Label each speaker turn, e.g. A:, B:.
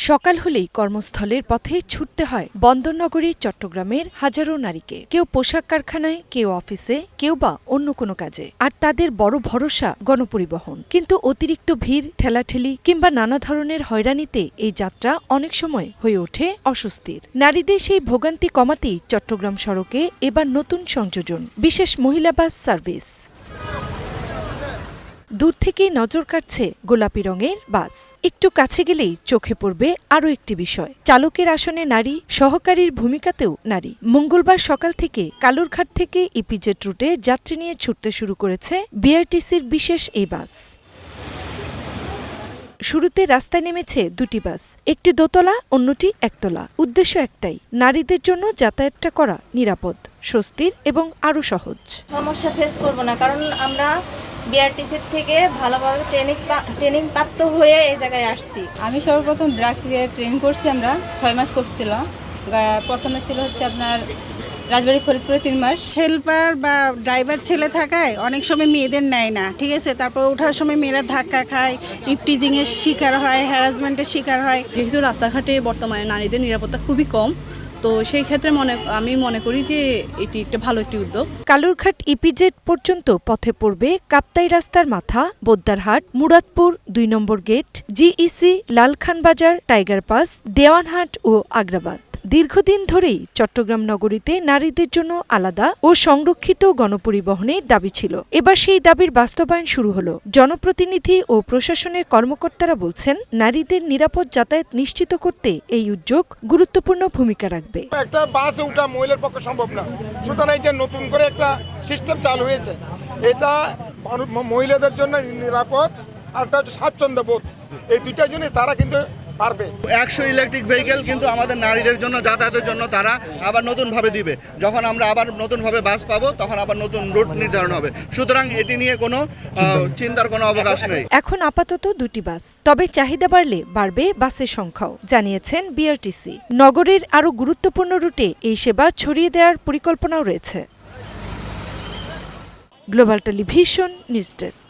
A: সকাল হলেই কর্মস্থলের পথে ছুটতে হয় বন্দরনগরী চট্টগ্রামের হাজারো নারীকে। কেউ পোশাক কারখানায়, কেউ অফিসে, কেউ বা অন্য কোনো কাজে। আর তাদের বড় ভরসা গণপরিবহন। কিন্তু অতিরিক্ত ভিড়, ঠেলাঠেলি কিংবা নানা ধরনের হয়রানিতে এই যাত্রা অনেক সময় হয়ে ওঠে অস্বস্তির। নারীদের সেই ভোগান্তি কমাতেই চট্টগ্রাম সড়কে এবার নতুন সংযোজন, বিশেষ মহিলা বাস সার্ভিস। দূর থেকেই নজর কাটছে গোলাপি রঙের বাস। একটু কাছে গেলেই চোখে পড়বে আরও একটি বিষয়, চালকের আসনে নারী, সহকারীর ভূমিকাতেও নারী। মঙ্গলবার সকাল থেকে কালুরঘাট থেকে ইপিজেড রুটে যাত্রী নিয়ে ছুটতে শুরু করেছে বিআরটিসির বিশেষ এই বাস। শুরুতে রাস্তায় নেমেছে দুটি বাস, একটি দোতলা, অন্যটি একতলা। উদ্দেশ্য একটাই, নারীদের জন্য যাতায়াতটা করা নিরাপদ, স্বস্তির এবং আরও সহজ।
B: সমস্যা ফেস করব না, কারণ আমরা বিআরটিসির থেকে ভালোভাবে ট্রেনিং প্রাপ্ত হয়ে এই জায়গায় আসছি।
C: আমি সর্বপ্রথম ব্র্যাক দিয়ে ট্রেন করছি, আমরা 6 মাস করছিল। প্রথমে ছিল হচ্ছে আপনার রাজবাড়ী ফরিদপুরে 3 মাস।
D: হেল্পার বা ড্রাইভার ছেলে থাকায় অনেক সময় মেয়েদের নেয় না, ঠিক আছে। তারপর ওঠার সময় মেয়েরা ধাক্কা খায়, ইফটিজিংয়ের শিকার হয়, হ্যারাসমেন্টের শিকার হয়।
E: যেহেতু রাস্তাঘাটে বর্তমানে নারীদের নিরাপত্তা খুবই কম, তো সেই ক্ষেত্রে আমি মনে করি যে এটি একটা ভালো একটি উদ্যোগ।
A: কালুরঘাট ইপিজেড পর্যন্ত পথে পড়বে কাপ্তাই রাস্তার মাথা, বোদ্দারহাট, মুরাদপুর 2 নম্বর গেট, জিইসি, লালখান বাজার, টাইগার পাস, দেওয়ানহাট ও আগ্রাবাদ। দীর্ঘদিন ধরেই চট্টগ্রাম নগরীতে নারীদের জন্য আলাদা ও সংরক্ষিত গণপরিবহনের দাবি ছিল। এবার সেই দাবির বাস্তবায়ন শুরু হলো। জনপ্রতিনিধি ও প্রশাসনের কর্মকর্তারা বলছেন, নারীদের নিরাপদ যাতায়াত নিশ্চিত করতে এই উদ্যোগ গুরুত্বপূর্ণ ভূমিকা রাখবে।
F: একটা বাসে ওঠা মহিলার পক্ষে সম্ভব না, সুতরাং এই যে নতুন করে একটা সিস্টেম চালু হয়েছে, এটা মহিলাদের জন্য নিরাপদ আর একটা হচ্ছে স্বাচ্ছন্দ্য বোধ। এই দুইটা জিনিস তারা কিন্তু পারবে।
G: 100 ইলেকট্রিক ভেহিকেল কিন্তু আমাদের নারীদের জন্য যাতায়াতের জন্য তারা আবার নতুনভাবে দিবে। যখন আমরা আবার নতুনভাবে বাস পাবো, তখন আবার নতুন রুট নির্ধারণ হবে। সুতরাং এটি নিয়ে কোনো চিন্তার কোনো অবকাশ নেই।
A: এখন আপাতত 2টি বাস, তবে চাহিদা বাড়লে বাড়বে বাসের সংখ্যাও, জানিয়েছেন বিআরটিসি। নগরের আরও গুরুত্বপূর্ণ রুটে এই সেবা ছড়িয়ে দেওয়ার পরিকল্পনাও রয়েছে। Global television news desk.